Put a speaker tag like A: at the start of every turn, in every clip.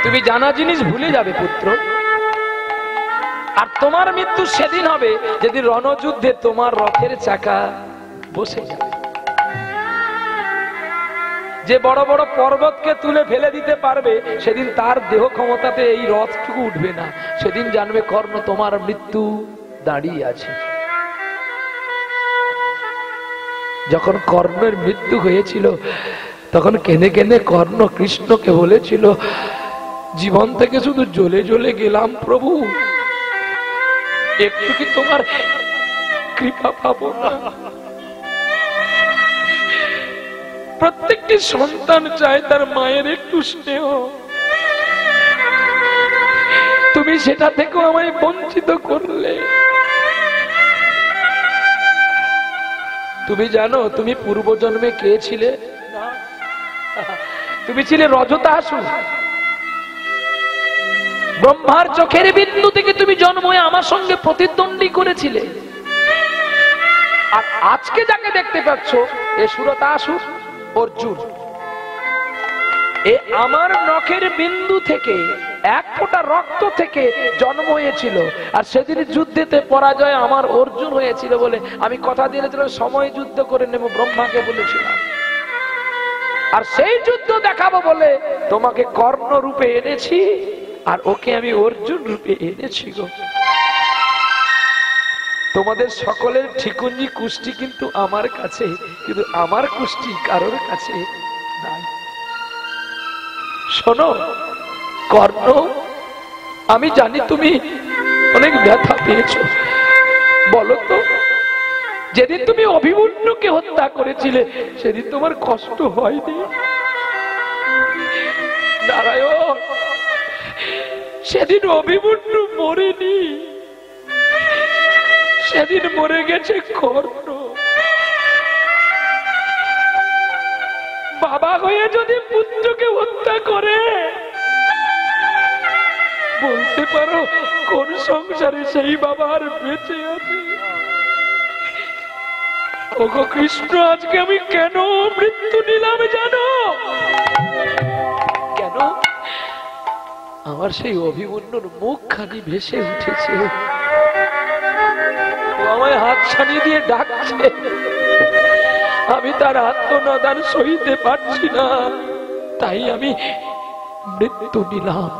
A: তুমি জানা জিনিস ভুলে যাবে পুত্র, আর তোমার মৃত্যু সেদিন হবে যেদিন রণযুদ্ধে তোমার রথের চাকা বসে যাবে। যে বড় বড় পর্বতকে তুলে ফেলে দিতে পারবে সেদিন তার দেহ ক্ষমতাতে এই রথটুকু উঠবে না। সেদিন জানবে কর্ণ তোমার মৃত্যু দাঁড়িয়ে আছে। যখন কর্ণের মৃত্যু হয়েছিল তখন কেঁদে কেঁদে কর্ণ কৃষ্ণকে বলেছিল, জীবন থেকে শুধু জ্বলে জ্বলে গেলাম প্রভু, একটু কি তোমার কৃপা পাবো না? প্রত্যেকটি সন্তান চায় তার মায়ের একটু স্নেহ, তুমি সেটা থেকেও আমায় বঞ্চিত করলে। তুমি জানো তুমি পূর্বজন্মে কে ছিলে? তুমি ছিলে রজতাসুর। ব্রহ্মার চোখের বিন্দু থেকে তুমি জন্ম হয়ে আমার সঙ্গে প্রতিদ্বন্দ্বী করেছিলে। আর আজকে যাকে দেখতে পাচ্ছ এ সুরতাসুর অর্জুন। এ আমার নখের বিন্দু থেকে এক ফোঁটা রক্ত থেকে জন্ম হয়েছিল। আর সেদিন যুদ্ধেতে পরাজয় আমার অর্জুন হয়েছিল বলে আমি কথা দিয়েছিলাম সময় যুদ্ধ করে নেব, ব্রহ্মাকে বলেছিলাম। আর সেই যুদ্ধ দেখাবো বলে তোমাকে কর্ণ রূপে এনেছি, আর ওকে আমি অর্জুন রূপে এনেছি গো। তোমাদের সকলের ঠিকুঞ্জি কুষ্টি কিন্তু আমার কাছে, কিন্তু আমার কুষ্টি কারোর কাছে নাই। শোনো কর্ণ, আমি জানি তুমি অনেক ব্যথা পেয়েছো, বলো তো যেদিন তুমি অভিমন্যুকে হত্যা করেছিলে সেদিন তোমার কষ্ট হয়নি? নারায়ণ, সেদিন অভিমন্যু মরেনি, সেদিন মরে গেছে কর্ণ। বাবা হয়ে যদি পুত্রকে হত্যা করে বলতে পারো কোন সংসারে সেই বাবা আর বেঁচে আছে? ওগো কৃষ্ণ, আজকে আমি কেন মৃত্যু নিলাম জানো? কেন? আমার সেই অভিমন্যুর মুখখানি ভেসে উঠেছে, আমায় হাত ছাড়িয়ে দিয়ে ডাকছে, আমি তার আত্মনাদান সইতে পারছি না, তাই আমি মৃত্যু নিলাম।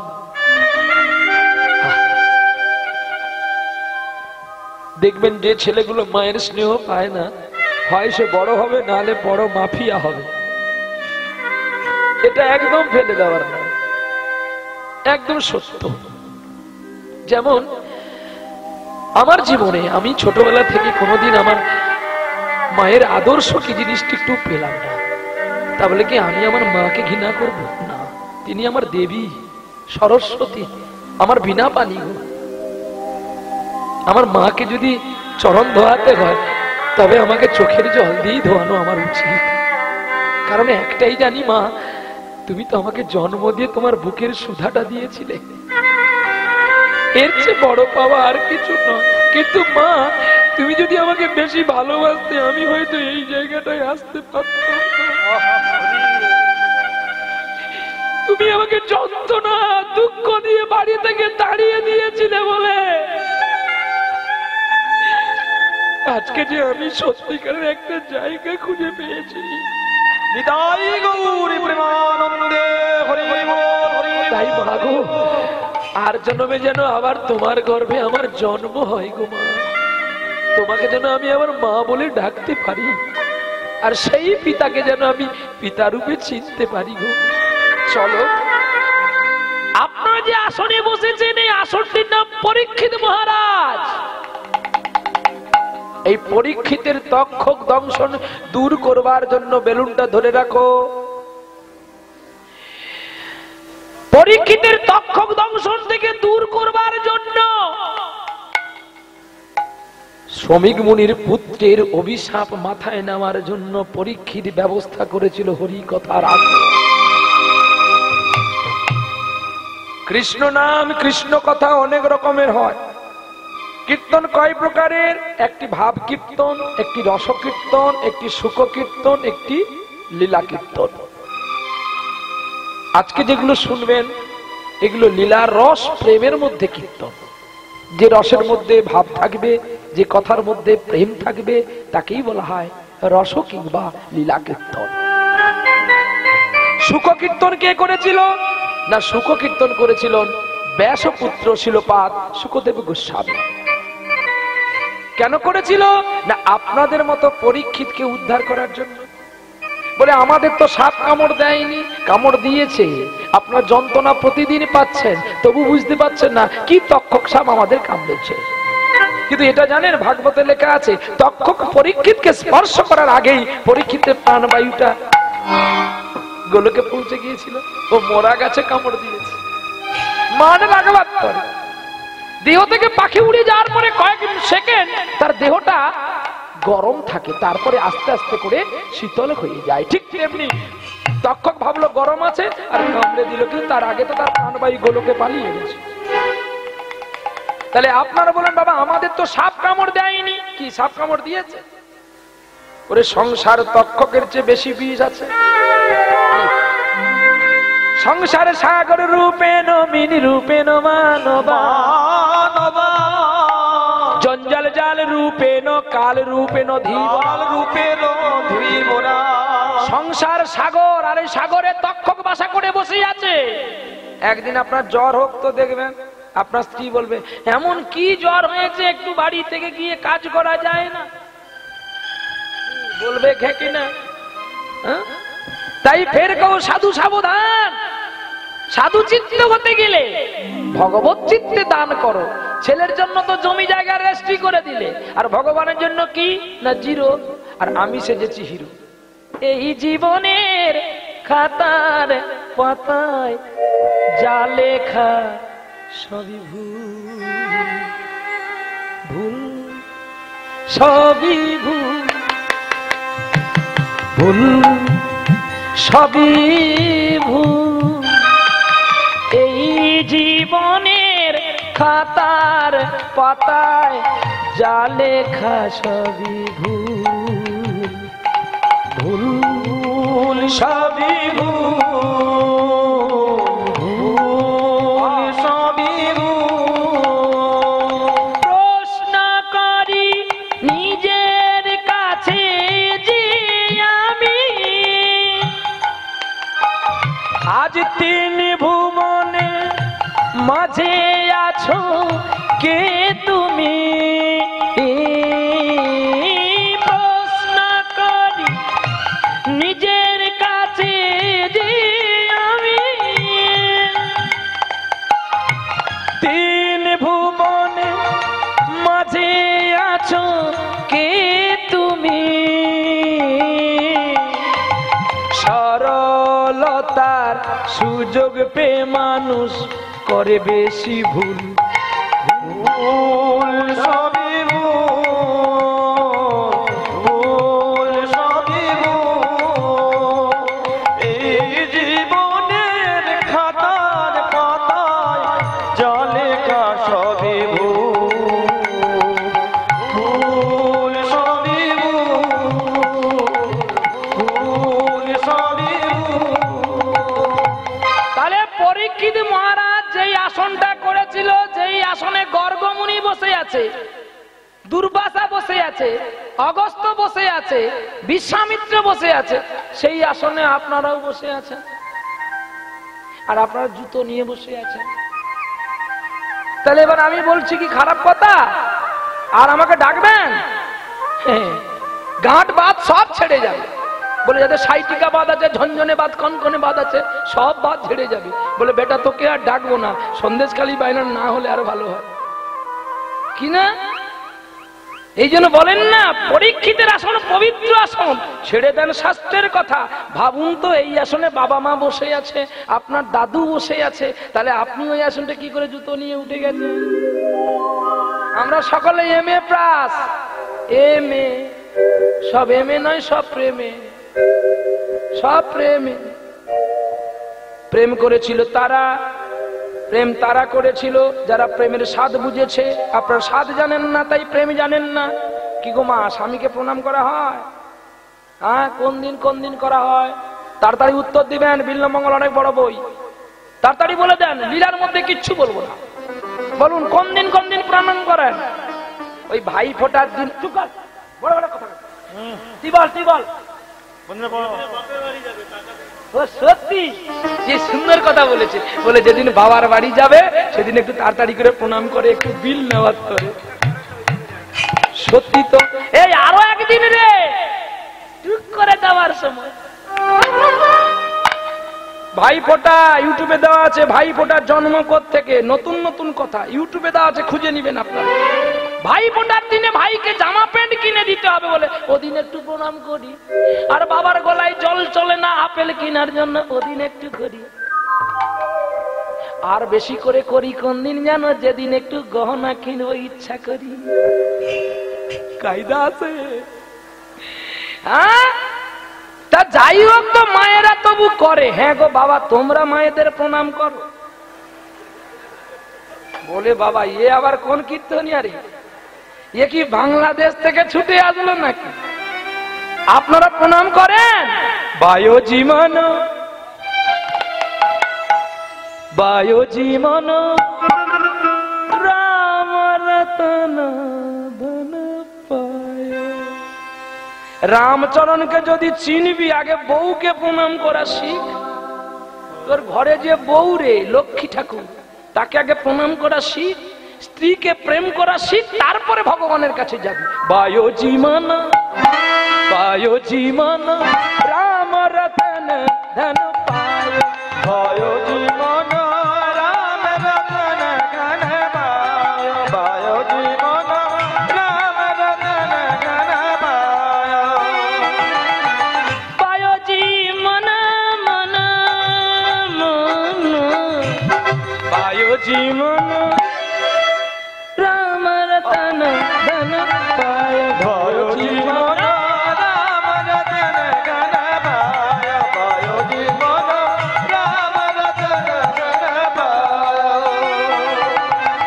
A: দেখবেন যে ছেলেগুলো মায়ের স্নেহ পায় না, হয় সে বড় হবে, নাহলে বড় মাফিয়া হবে। এটা একদম ফেলে দেওয়ার না, একদম সত্য। যেমন আমার জীবনে আমি ছোটবেলা থেকে কোনোদিন আমার মায়ের আদর্শ কি জিনিসটি একটু পেলাম না। তা বলে কি আমি আমার মাকে ঘৃণা করব? না, তিনি আমার দেবী সরস্বতী, আমার বিনা পানি। আমার মাকে যদি চরণ ধোয়াতে হয় তবে আমাকে চোখের জল দিয়ে ধোয়ানো আমার উচিত। কারণ একটাই জানি, মা তুমি তো আমাকে জন্ম দিয়ে তোমার বুকের সুধাটা দিয়েছিলে, এর চেয়ে বড় পাওয়া আর কিছু নয়। কিন্তু মা তুমি যদি আমাকে বেশি ভালোবাসতে আমি হয়তো এই জায়গাটায় আসতে পারতাম না। তুমি আমাকে যন্ত্রণা দুঃখ দিয়ে বাড়ি থেকে তাড়িয়ে দিয়েছিলে বলে আজকে যে আমি সত্যিকারের একটা জায়গা খুঁজে পেয়েছি। তাই মা গো, আর জন্মে যেন আবার তোমার গর্ভে আমার জন্ম হয় গো মা, তোমাকে যেন আমি আবার মা বলে ডাকতে পারি, আর সেই পিতাকে যেন আমি পিতা রূপে চিনতে পারি গো। চলো, আপনারা যে আসনে বসেছেন এই আসনটির নাম পরীক্ষিত মহারাজ। এই পরীক্ষিতের তক্ষক দংশন দূর করবার জন্য বেলুনটা ধরে রাখো। পরীক্ষিতের তক্ষক দংশন থেকে দূর করবার জন্য শ্রমিক মুনির পুত্রের অভিশাপ মাথায় নেওয়ার জন্য পরীক্ষিত ব্যবস্থা করেছিল হরি কথার আগে। কৃষ্ণ নাম কৃষ্ণ কথা অনেক রকমের হয়, কীর্তন কয় প্রকারের? একটি ভাব কীর্তন, একটি রস কীর্তন, একটি সুখ কীর্তন, একটি লীলা কীর্তন। আজকে যেগুলো শুনবেন এগুলো লীলার রস, প্রেমের মধ্যে কীর্তন। যে রসের মধ্যে ভাব থাকবে, যে কথার মধ্যে প্রেম থাকবে, তাকেই বলা হয় রস কিংবা লীলা কীর্তন। সুখ কীর্তন কে করেছিল? না, সুখ কীর্তন করেছিলেন ব্যাসপুত্র শিলপাদ শুকদেব গোস্বামী। কেন করেছিল? না আপনাদের মতো পরীক্ষিতকে উদ্ধার করার জন্য। বলে আমাদের তো সাপ কামড় দেয়নি, কামড় দিয়েছে, আপনার যন্ত্রণা প্রতিদিন পাচ্ছেন, তবু বুঝতে পারছেন না কি তক্ষক সাপ আমাদের কামড়েছে। কিন্তু এটা জানেন ভাগবতে লেখা আছে, তক্ষক পরীক্ষিতকে স্পর্শ করার আগেই পরীক্ষিতের প্রাণবায়ুটা গোলকে পৌঁছে গিয়েছিল, ও মরা গাছে কামড় দিয়েছে। মানে লাগবার পরে দেহ থেকে পাখি উড়ে যাওয়ার পরে কয়েক সেকেন্ড তার দেহটা গরম থাকে, তারপরে আস্তে আস্তে করে শীতল হয়ে যায়। ঠিক তেমনি তক্ষক ভাবলো গরম আছে আর কামড়ে দিল, কিন্তু তার আগে তো তার প্রাণবায়ু গোলকে পালিয়ে গেছে। তাহলে আপনারা বলেন বাবা আমাদের তো সাপ কামড় দেয়নি, কি সাপ কামড় দিয়েছে? ওরে সংসার তক্ষকের চেয়ে বেশি বিষ আছে। সংসার সাগর রূপেণ মিনি রূপেণ মানবা, জঞ্জাল জাল রূপেণ কাল রূপেণ ধীবর রূপেণ ধীবরা। সংসার সাগর, আর এই সাগরে তক্ষক বাসা করে বসে আছে। একদিন আপনার জ্বর হোক তো দেখবেন আপনার স্ত্রী বলবে এমন কি জ্বর হয়েছে একটু বাড়ি থেকে গিয়ে কাজ করা যায় না, বলবে ঘেকি না। তাই ফের কেউ সাধু সাবধান, সাধু চিত্ত হতে গেলে ভগবত চিত্তে দান করো। ছেলের জন্য তো জমি জায়গা রেস্ট্রি করে দিলে, আর ভগবানের জন্য কি না জিরো, আর আমি সেজেছি হিরো। এই জীবনের খাতার পাতায় যা লেখা সবই ভুল, ভুল সবই ভুল, ভুল সবই ভুল। এই জীবনের খাতার পাতায় যা লেখা সবই ভুল, ভুল সবই ভুল, ভুল সবই ভুল। প্রশ্ন করি নিজের কাছে যে আমি আজ তিন ভুবনে মাঝে আছো কে তুমি? প্রশ্ন করি নিজের কাছে যে আমি তিন ভুবনে মাঝে আছো কে তুমি? সরলতার সুযোগ পেয়ে মানুষ করে বেশি ভুল, ভুল সবই ভুল, ভুল সবই ভুল। এই জীবনের খাতার পাতায় যা লেখা সবই ভুল, ভুল সবই ভুল, ভুল সবই ভুল। তাহলে পরীক্ষিত মহারাজ যেই আসনটা করেছিল, যেই আসনে গর্গমুনি বসে আছে, দুর্বাসা বসে আছে, অগস্ত্য বসে আছে, বিশ্বামিত্র বসে আছে, সেই আসনে আপনারাও বসে আছেন, আর আপনারা জুতো নিয়ে বসে আছেন। তাহলে এবার আমি বলছি কি খারাপ কথা? আর আমাকে ডাকবেন? গাঁট বাদ সব ছেড়ে যাবে। বলে যাদের সাইটিকা বাদ আছে, ঝনঝনে বাদ, কনকনে বাদ আছে, সব বাদ ঝেড়ে যাবে। বলে বেটা তোকে আর ডাকবো না, সন্দেশখালী বাইনার না হলে আরো ভালো হয় কি না? এই জন্য বলেন না পরীক্ষিতের আসন পবিত্র আসন, ছেড়ে দেন শাস্ত্রের কথা। ভাবুন তো এই আসনে বাবা মা বসে আছে, আপনার দাদু বসে আছে, তাহলে আপনি ওই আসনটা কি করে জুতো নিয়ে উঠে গেছেন? আমরা সকলে এমএ প্লাস, এমএ সব এমএ নয়, সব প্রেমে, সব প্রেমে। প্রেম করেছিল তারা, প্রেম তারা করেছিল যারা প্রেমের স্বাদ বুঝেছে। আপনারা স্বাদ জানেন না, তাই প্রেম জানেন না। কি গো মা, স্বামীকে প্রণাম করা হয়? হ্যাঁ, কোন দিন করা হয়? তাড়াতাড়ি উত্তর দিবেন, বিল্লমঙ্গল অনেক বড় বই। তাড়াতাড়ি বলে দেন, লীলার মধ্যে কিচ্ছু বলবো না। বলুন কোন দিন প্রণাম করেন? ওই ভাই ফোটার দিন। বড় বড় কথা তুই বল। সত্যি যে সুন্দর কথা বলেছে, বলে যেদিন বাবার বাড়ি যাবে সেদিন একটু তাড়াতাড়ি করে প্রণাম করে একটু বিল নেওয়ার করে। সত্যি তো। এই আরো একদিন রে টুক করে দেওয়ার সময় ভাই ফোঁটা ইউটিউবে দেওয়া আছে। ভাই ফোঁটার জন্ম থেকে নতুন কথা ইউটিউবে দেওয়া আছে, খুঁজে নিবেন আপনারা। ভাই ফোঁটার দিনে ভাইকে জামা প্যান্ট কিনে দিতে হবে বলে ওদিন একটু প্রণাম করি। আর বাবার গলায় জল চলে না আপেল কেনার জন্য, ওদিন একটু করি। আর বেশি করে করি কোন দিন জানো? যেদিন একটু গহনা কিনবো ইচ্ছা করি। কায়দা আছে। হ্যাঁ, তা যাই হোক, তো মায়েরা তবু করে। হ্যাঁ গো বাবা, তোমরা মায়েদের প্রণাম করো। বলে বাবা, এ আবার কোন কীর্তনিয়া রে? এ কি বাংলাদেশ থেকে ছুটে আসলো নাকি? আপনারা প্রণাম করেন? বায়ো জীবন রাম রতন ধন পায়। রামচরণকে যদি চিনবি, আগে বউকে প্রণাম করা শিখ। তোর ঘরে যে বউ রে, লক্ষ্মী ঠাকুর, তাকে আগে প্রণাম করা শিখ। স্ত্রীকে প্রেম করা শিখ, তারপরে ভগবানের কাছে যাবি। বায়ো জীবন রাম রতন ধন পায়। বায়ো জীবন রাম রতন ধন পায়। বায়ো জীবন রাম রতন ধন পায়। বায়ো জীবন মন বায়ো জীবন রাম রতন ধন পায়। বায়ো জীবন রাম রতন ধন পায়। বায়ো জীবন রাম রতন ধন পায়।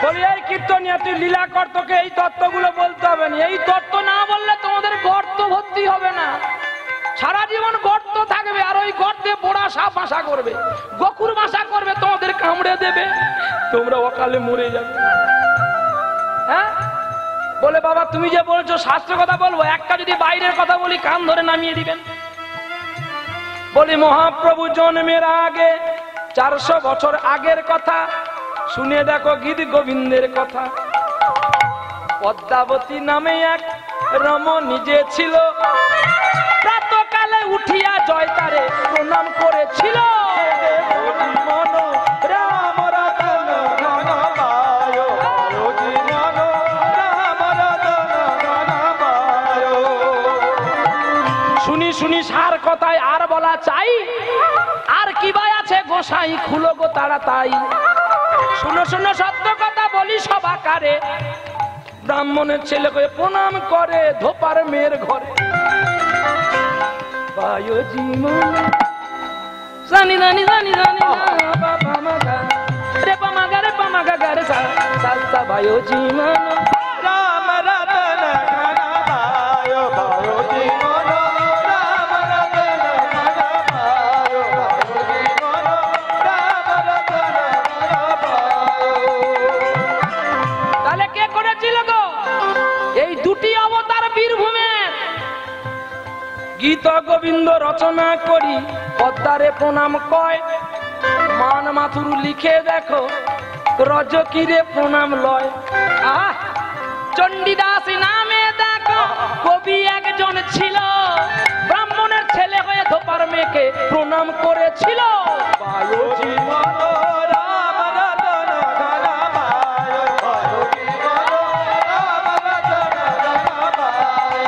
A: বলি এই কীর্তনিয়া, তুই লীলা কর, তোকে এই তত্ত্বগুলো বলতে হবে না। এই তত্ত্ব না বললে তোমাদের গর্ত ভর্তি হবে না, সারা জীবন গর্ত থাকবে। আর ওই গর্তে বোড়া সাপ বাসা করবে, গকুর বাসা করবে, তোমাদের কামড়ে দেবে, তোমরা অকালে মরে যাবে। হ্যাঁ, বলে বাবা তুমি যে বলছো শাস্ত্র কথা বলবো, একটা যদি বাইরের কথা বলি কান ধরে নামিয়ে দিবেন। বলি মহাপ্রভু জন্মের আগে 400 বছর আগের কথা শুনে দেখো, গীত গোবিন্দের কথা। পদ্মাবতী নামে এক রমণী যে ছিল, প্রাতকালে উঠিয়া জয় তারে প্রণাম করেছিল। রাম রতন ধন পায়। বায়ো জীবন রাম রতন ধন পায়। শুনি সার কথায় আর বলা চাই, আর কি ভাই আছে গোসাই, খুলো গো তাড়াতাড়ি। শুনো সত্য কথা বলি সবাকারে, ব্রাহ্মণের ছেলে করে প্রণাম করে ধোপার মেয়ের ঘরে। বায়ো জীবন জানি রে পামাগা রে পামাগা গারে সাস্তা। বায়ো জীবন রাম রতন ধন পায়। বায়ো জীবন রাম রতন ধন পায়। বায়ো জীবন রাম রতন ধন পায়। তাহলে কে করেছিল গো এই দুটি অবতার বীরভূমে? গীত গোবিন্দ রচনা করি পদ্মারে প্রণাম কয়। মান মাথুর লিখে দেখো, রজকিরে প্রণাম লয়। চণ্ডীদাস নামে দেখো কবি একজন ছিল, ব্রাহ্মণের ছেলে হয়ে ধোপার মেয়েকে প্রণাম করেছিল। বায়ো জীবন রাম রতন ধন পায়। বায়ো জীবন রাম রতন ধন পায়।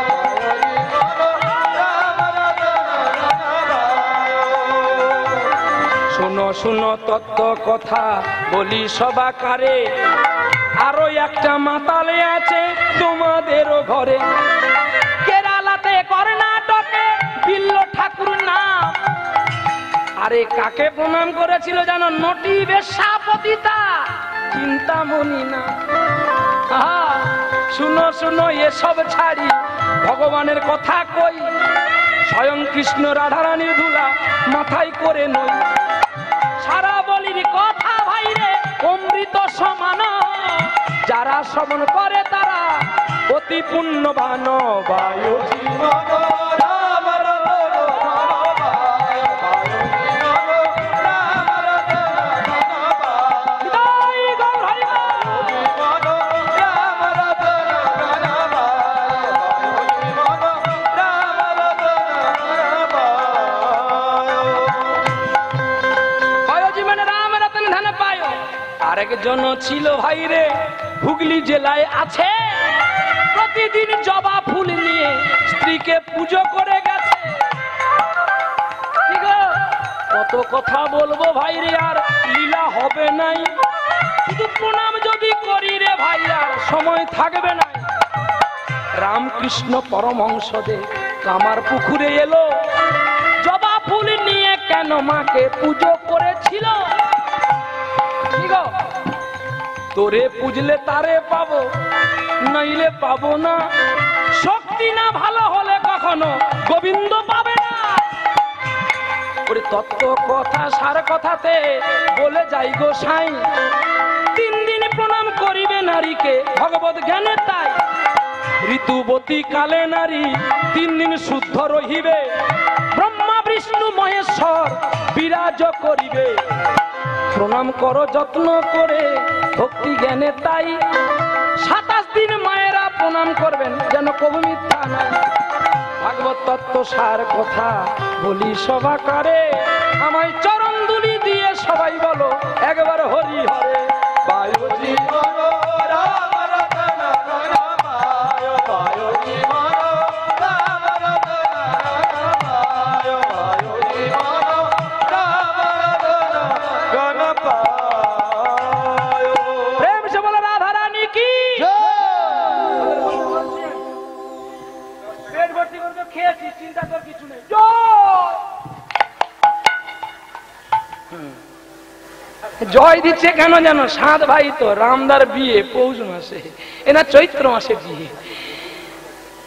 A: শুনো তত্ত্ব কথা বলি সবাকারে, আরো একটা মাতালে আছে তোমাদেরও ঘরে। কেরালাতে কর্ণাটকে বিল্ল ঠাকুর নাম, আরে কাকে প্রণাম করেছিল জানো? নটি বেশ্যাপতিতা চিন্তামণি না। শুনো শুনো এসব ছাড়ি ভগবানের কথা কই, স্বয়ং কৃষ্ণ রাধারানীর ধুলা মাথায় করে নই। সারা বলির কথা ভাইরে অমৃত সমান, যারা শ্রবণ করে তারা অতি পুণ্যবান। বায়ু জীবন আরেকজন ছিল ভাইরে হুগলি জেলায় আছে, প্রতিদিন জবা ফুল নিয়ে স্ত্রীকে পুজো করে গেছে। কত কথা বলবো ভাইরে, আর লীলা হবে নাই, শুধু প্রণাম যদি করি রে ভাই আর সময় থাকবে না। রামকৃষ্ণ পরমহংসদেব কামার পুকুরে এলো, জবা ফুল নিয়ে কেন মাকে পুজো করেছিল? তোরে পুজলে তারে পাবো, নইলে পাবো না। শক্তি না ভালো হলে কখনো গোবিন্দ পাবে না। ওরে তত্ত্ব কথা সার কথাতে বলে যাই গো সাই, 3 দিন প্রণাম করিবে নারীকে ভগবত জ্ঞানে। তাই ঋতুবতী কালে নারী 3 দিন শুদ্ধ রহিবে, ব্রহ্মা বিষ্ণু মহেশ্বর বিরাজ করিবে। প্রণাম করো যত্ন করে ভক্তি জ্ঞানে। তাই 27 দিন মায়েরা প্রণাম করবেন, যেন কবু মিথ্যা নাই। ভাগবত তত্ত্ব সার কথা বলি সবাকারে, আমায় চরণ দুলি দিয়ে সবাই বলো একবার হরি হরে। বায়ু জীবন রাম রতন ধন পায়, বায়ু জীবন রাম রতন ধন পায়, বায়ু জীবন রাম রতন ধন পায়। প্রেম সে বলো রাধা রানী কি পেট ভর্তি করে খেয়েছি, চিন্তা তোর কিছু নেই। জয় দিচ্ছে কেন জানো? 7 ভাই তো রামদার বিয়ে পৌষ মাসে, এনা চৈত্র মাসে বিয়ে।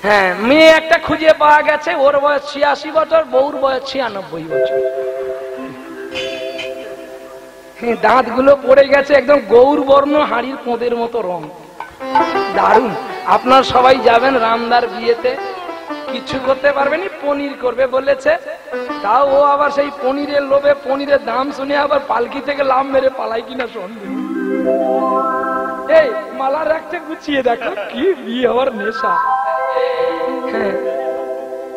A: হ্যাঁ, মেয়ে একটা খুঁজে পাওয়া গেছে, ওর বয়স 86 বছর, বউর বয়স 96 বছর। দাঁত গুলো পড়ে গেছে একদম গৌর বর্ণ, হাড়ির পোঁদের মতো রং, দারুণ। আপনার সবাই যাবেন রামদার বিয়েতে, কিছু করতে পারবেনি, পনির করবে বলেছে। তাও ও আবার সেই পনিরের লোভে, পনিরের দাম শুনে আবার পালকি থেকে লাভ মেরে পালাই কিনা সন্দেহ। এই মালা রাখতে গুছিয়ে দেখো, কি বিয়ে হওয়ার নেশা।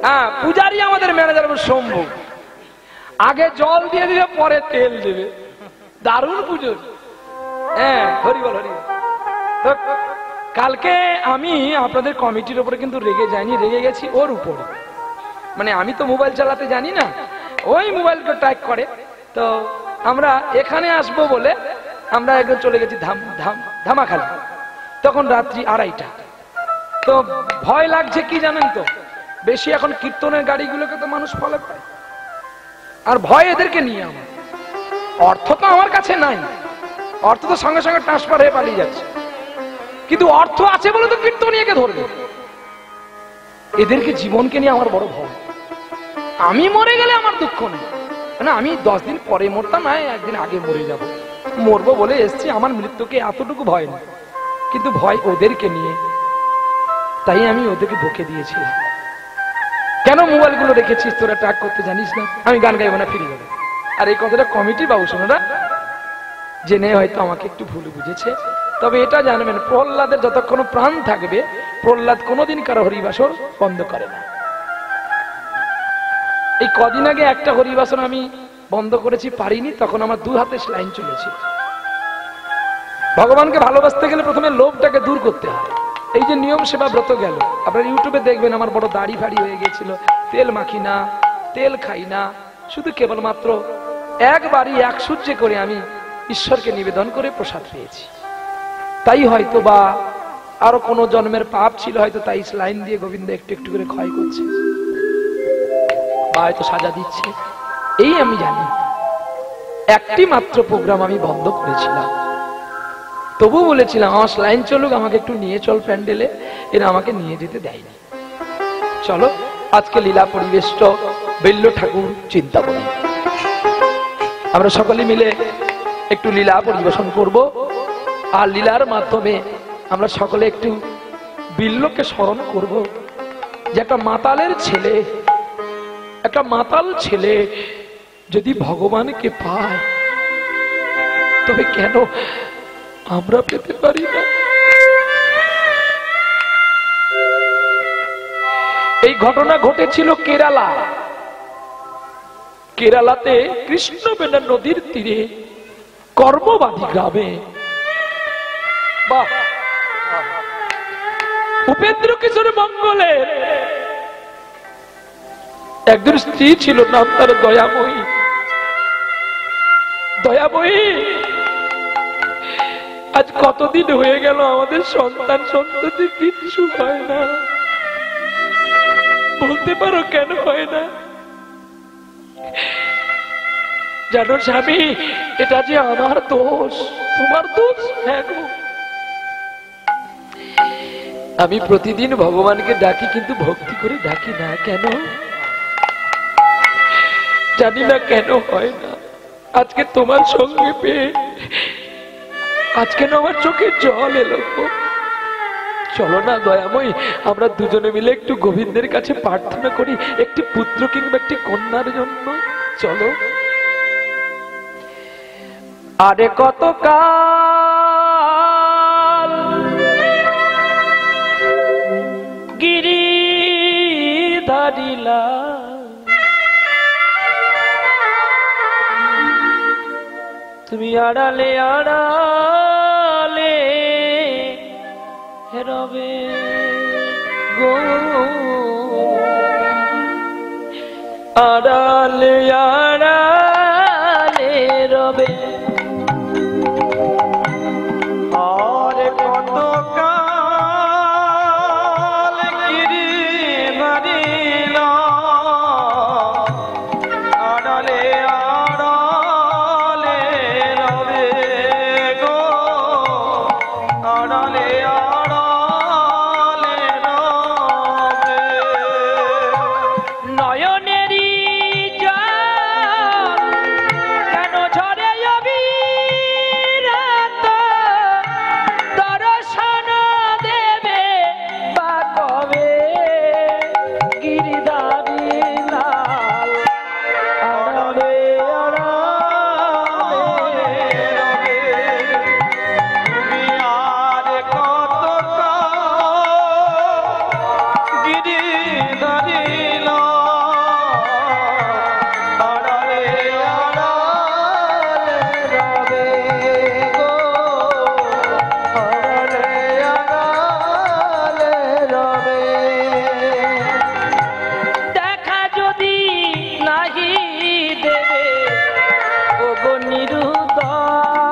A: হ্যাঁ, পূজারি আমাদের ম্যানেজার শম্ভু, আগে জল দিয়ে দিবে, পরে তেল দেবে, দারুণ পুজো। হ্যাঁ, হরি বল হরি। কালকে আমি আপনাদের কমিটির উপরে কিন্তু রেগে যাইনি, রেগে গেছি ওর উপরে। মানে আমি তো মোবাইল চালাতে জানি না, ওই মোবাইলকে ট্র্যাক করে। তো আমরা এখানে আসবো বলে আমরা একদম চলে গেছি ধামাখালি, তখন রাত্রি 2:30টা। তো ভয় লাগছে কি জানেন তো, বেশি এখন কীর্তনের গাড়িগুলোকে তো মানুষ ফলো করে, আর ভয় এদেরকে নিয়ে। আমার অর্থ তো আমার কাছে নাই, অর্থ তো সঙ্গে সঙ্গে ট্রান্সফার হয়ে পালিয়ে যাচ্ছে, কিন্তু অর্থ আছে বলে তো কীর্তনীয়কে ধরবে। এদেরকে জীবনকে নিয়ে আমার বড় ভয়। আমি মরে গেলে আমার দুঃখ নেই, মানে আমি 10 দিন পরে মরতাম, না 1 দিন আগে মরে যাব, মরবো বলে এসছি, আমার মৃত্যুকে এতটুকু ভয় নেই, কিন্তু ভয় ওদেরকে নিয়ে। তাই আমি ওদেরকে বকে দিয়েছিলাম, কেন মোবাইল গুলো রেখেছিস তোরা, ট্র্যাক করতে জানিস না? আমি গান গাইবো না, ফিরে যাবো। আর এই কথাটা কমিটি বাবু শোনারা জেনে হয়তো আমাকে একটু ভুল বুঝেছে। তবে এটা জানবেন, প্রহ্লাদের যতক্ষণ প্রাণ থাকবে, প্রহ্লাদ কোনোদিন কারো হরিবাসর বন্ধ করে না। এই কদিন আগে একটা হরিবাসন আমি বন্ধ করেছি, পারিনি, তখন আমার 2 হাতে লাইন চলেছে। ভগবানকে ভালোবাসতে গেলে প্রথমে লোভটাকে দূর করতে হয়। এই যে নিয়ম সেবা ব্রত গেল, আপনারা ইউটিউবে দেখবেন আমার বড় দাড়ি ফাড়ি হয়ে গেছিল, তেল মাখি না, তেল খাই না, শুধু কেবলমাত্র একবারই 1 সূর্যে করে আমি ঈশ্বরকে নিবেদন করে প্রসাদ পেয়েছি। তাই হয়তো বা আরো কোনো জন্মের পাপ ছিল, হয়তো তাই লাইন দিয়ে গোবিন্দ একটু একটু করে ক্ষয় করছে, বা হয়তো সাজা দিচ্ছে, এই আমি জানি। একটি মাত্র প্রোগ্রাম আমি বন্ধ করেছিলাম, তবু বলেছিলাম আমার লাইন চলুক, আমাকে একটু নিয়ে চল প্যান্ডেলে। এরা আমাকে নিয়ে যেতে দেয়নি। চলো আজকে লীলা পরিবেষ্ট বেল্য ঠাকুর চিন্তা করি, আমরা সকলে মিলে একটু লীলা পরিবেশন করব। আর লীলার মাধ্যমে আমরা সকলে একটু বিল্লকে স্মরণ করব যে একটা মাতালের ছেলে, একটা মাতাল ছেলে যদি ভগবানকে পায় তবে কেন আমরা পেতে পারি না? এই ঘটনা ঘটেছিল কেরালা। কেরালাতে কৃষ্ণবেণা নদীর তীরে কর্মবাদী গ্রামে উপেন্দ্র কিশোর মঙ্গলের একজন স্ত্রী ছিল, নাম তার দয়াময়ী। দয়াময়ী, আজ কতদিন হয়ে গেল আমাদের সন্তান সন্ততি কিচ্ছু হয় না, বলতে পারো কেন হয় না? জানো স্বামী, এটা যে আমার দোষ। তোমার দোষ? হ্যাঁ গো, আমি প্রতিদিন ভগবানকে ডাকি কিন্তু ভক্তি করে ডাকি না। কেন জানি না, কেন হয় না। আজকে তোমার সঙ্গে পেয়ে আজকে না আমার চোখে জল এলো। চলো না দয়াময়ী, আমরা দুজনে মিলে একটু গোবিন্দের কাছে প্রার্থনা করি একটি পুত্র কিংবা একটি কন্যার জন্য। চলো। আরে কত কাল গিরিধারিলা, তুমি আড়ালে আড়ালে রবে গো, আড়ালে আড়ালে রবে। আরে কত কাল গিরিধারিলা, আড়ালে আড়ালে রবে গো, আড়ালে আড়ালে রবে। নয়নেরই জল কেন ঝরে অবিরত, দর্শন দেবে বা কবে গিরিধারী লাল, আড়ালে আড়ালে রবে। তুমি আর কত গিরিধারী লাল, আড়ালে আড়ালে রবে গো, আড়ালে আড়ালে রবে। দেখা যদি নাহি দেবে ওগো নিরুদয়,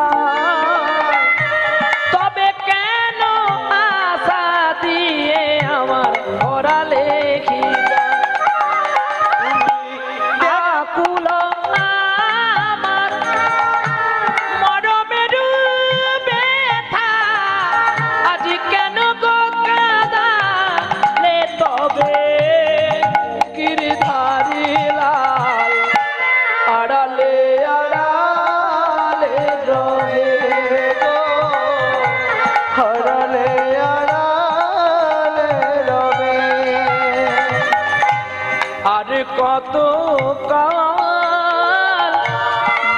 A: তবে কেন আশা দিয়ে আমার ওরালে আকুল আমার মরমের ব্যথা, আজ কেন গো কাঁদালে তবে গিরিধারী লাল, আড়ালে আড়ালে রবে গো, আড়ালে আড়ালে রবে। আর কত কাল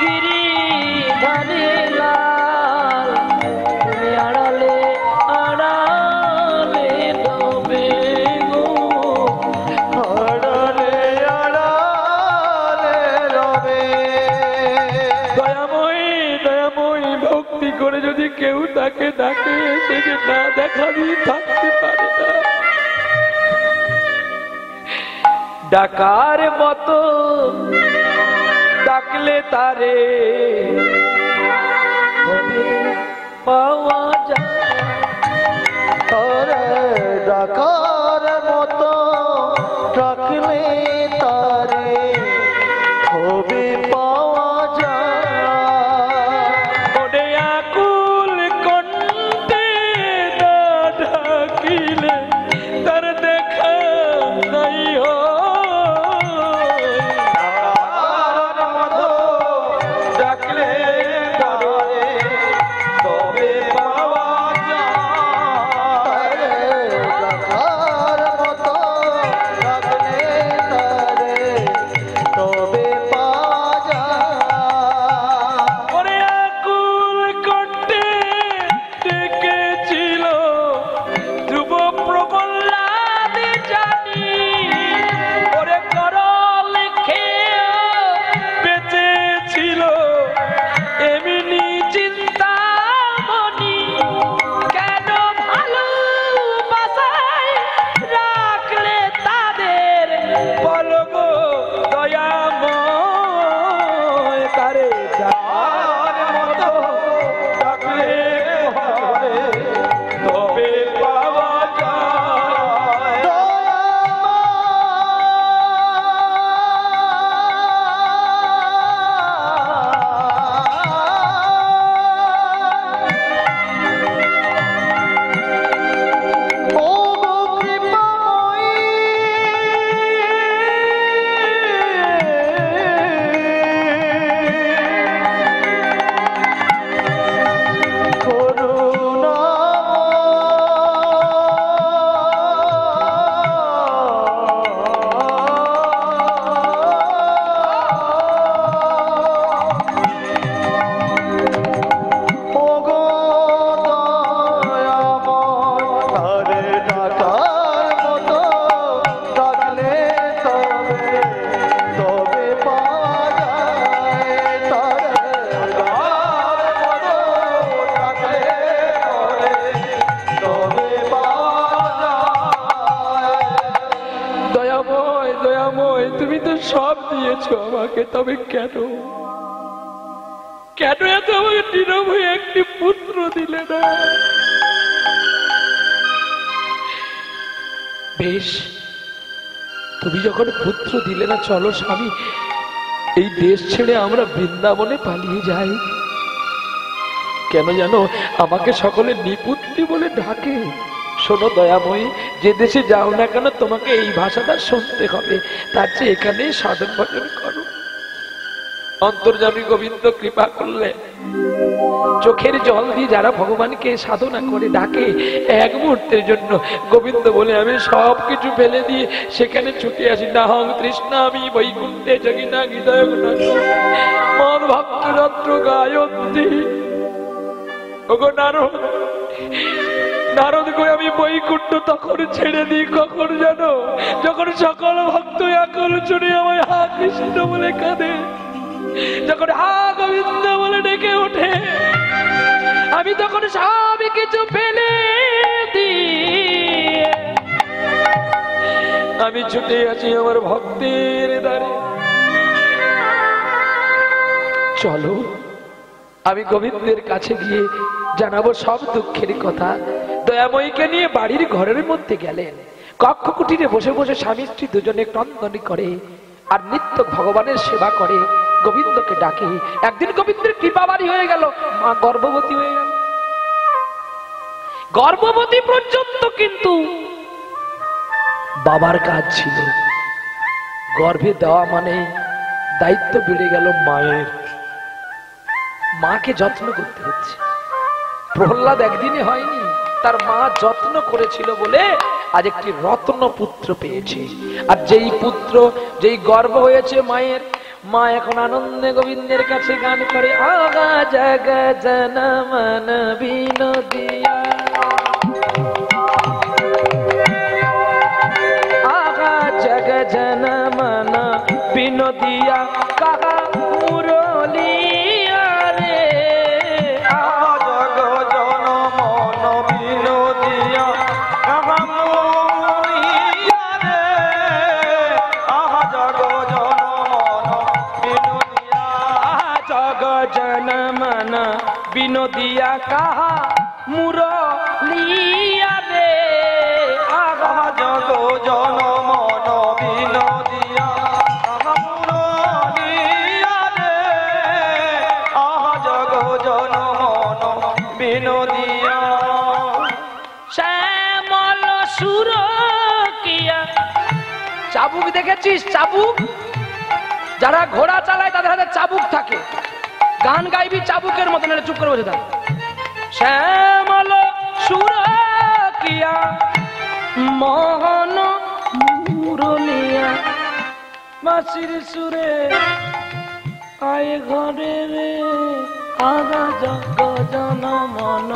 A: গিরিধারী লাল, তুমি আড়ালে আড়ালে রবে গো, আড়ালে আড়ালে রবে। দয়াময়ী, দয়াময়ী, ভক্তি করে যদি কেউ তাকে ডাকে সে যে না দেখা দিয়ে থাকতে পারে না। ডাকার মতো ডাকলে তারে পাওয়া যায়, ডাকার মতো ডাকলে তারে হবে পাওয়া যায়। দিয়েছো আমাকে, তবে কেন কেন এত আমাকে নীরব হয়ে একটি পুত্র দিলে না? বেশ, তুমি যখন পুত্র দিলে না, চলো স্বামী এই দেশ ছেড়ে আমরা বৃন্দাবনে পালিয়ে যাই। কেন জানো, আমাকে সকলে নিপুত্তি বলে ডাকে। শোনো দয়াময়ী, যে দেশে যাও না কেন তোমাকে এই ভাষাটা শুনতে হবে, তার চেয়ে এখানে সাধন ভজন করো। অন্তর্যামী গোবিন্দ কৃপা করলে চোখের জল দিয়ে যারা ভগবানকে সাধনা করে ডাকে, এক মুহূর্তের জন্য গোবিন্দ বলে আমি সব কিছু ফেলে দিয়ে সেখানে ছুটে আসি। না হং তৃষ্ণা আমি বৈকুণ্ঠে জগিনা হৃদয় মন ভক্ত রত্র গায়ত্রী। ওগো নারদ, নারদ গো আমি বৈকুণ্ঠ তখন ছেড়ে দিই কখন জানো, যখন সকল ভক্ত একল চুরি আমায় হা কৃষ্ণ বলে কাঁদে, যখন হা গোবিন্দ বলে ডেকে ওঠে, আমি তখন সব কিছু ফেলে দিয়ে আমি ছুটে আছি আমার ভক্তের দ্বারে। চলো আমি গোবিন্দের কাছে গিয়ে জানাবো সব দুঃখের কথা। দয়াময়ীকে নিয়ে বাড়ির ঘরের মধ্যে গেলেন। কক্ষ কুটিরে বসে বসে স্বামী স্ত্রী দুজনে ক্রন্দনী করে আর নিত্য ভগবানের সেবা করে, গোবিন্দকে ডাকে। একদিন গোবিন্দের কৃপাবাড়ি হয়ে গেল, মা গর্ভবতী হয়ে গেল। গর্ভবতী পর্যন্ত কিন্তু বাবার কাজ ছিল। গর্ভে দেওয়া মানে দায়িত্ব বেড়ে গেল মায়ের। মাকে যত্ন করতে হচ্ছে। প্রহ্লাদ একদিনে হয়নি, তার মা যত্ন করেছিল বলে আজ একটি রত্ন পুত্র পেয়েছে। আর যেই পুত্র, যেই গর্ভ হয়েছে মায়ের, মা এখন আনন্দে গোবিন্দের কাছে গান করে, আগা জগ জন মন বিনোদিয়া, আগা জগ জন মন বিনোদিয়া, কাহা মুরলিয়া রে, আগা জগ জন মন বিনোদিয়া, কাহা মুরলিয়া রে, আগা জগ জন জন মন বিনোদিয়া, কাহা মুরলিয়া রে, আগা জগ জন মন বিনোদিয়া, কাহা মুরলিয়া রে, আগা জগ জন মন বিনোদিয়া। শ্যামল সুর কিয়া, চাবুক দেখেছিস? চাবুক, যারা ঘোড়া চালায় তাদের হাতে চাবুক থাকে। গান গাইবি চাবুকের মতন, চুপ করে বসে থাক। শ্যামল সুর কিয়া মোহন মুরলিয়া, বাঁশির সুরে আয় ঘরে রে, আগা জগ জন মন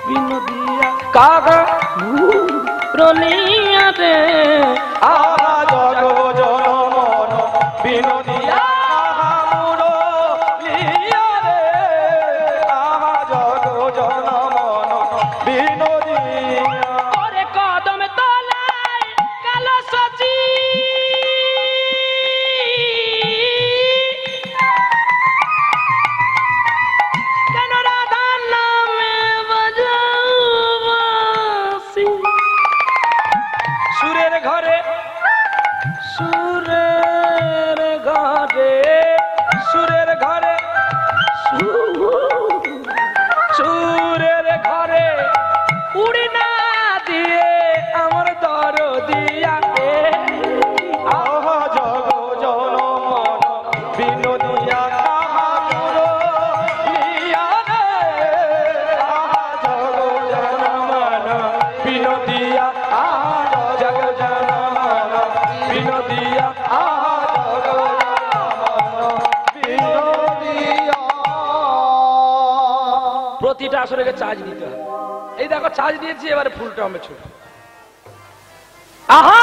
A: বিনোদিয়া, কাগা মুরলিয়া রে, আগা জগ জন মন বিনোদিয়া, প্রতিটা আসরে চার্জ দিতে হবে। এই দেখো চার্জ দিয়েছি, এবারে ফুলটা আমি ছুট। আহা,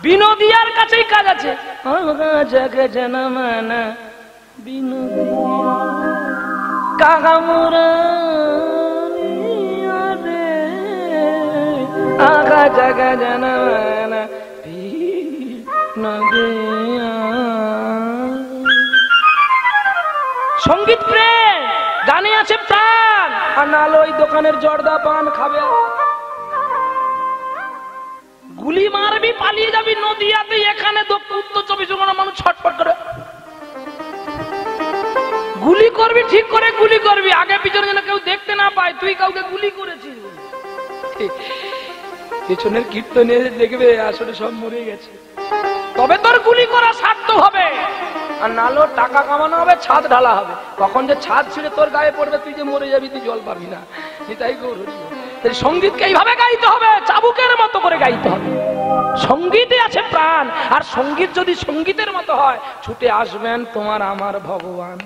A: বিনোদিয়ার কাছেই কাজ আছে। জগ জন মন বিনোদিয়া, কাহা মুরলিয়া রে, আগা জগ জন মন বিনোদিয়া। সঙ্গীত প্রেম, গানে আছে প্রাণ। আর নাহলে ওই দোকানের জর্দা পান খাবে। গুলি মারবি, পালিয়ে যাবি নদিয়াতে, এখানে উত্তর 24 পরগনা মানুষ ছটফট করে। গুলি করবি, ঠিক করে গুলি করবি, আগে পিছনে যেন কেউ দেখতে না পায় তুই কাউকে গুলি করেছিস। পেছনের কীর্তনে দেখবে আসলে সব মরে গেছে, তবে তোর গুলি করা সার্থক হবে। আর নালো টাকা কামানো হবে, ছাদ ঢালা হবে, কখন যে ছাদ ছিঁড়ে তোর গায়ে পড়বে তুই যে মরে যাবি, তুই জল পাবি না। তাই সঙ্গীতকে এইভাবে গাইতে হবে, চাবুকের মতো করে গাইতে হবে। সঙ্গীতে আছে প্রাণ। আর সঙ্গীত যদি সঙ্গীতের মতো হয়, ছুটে আসবেন তোমার আমার ভগবান।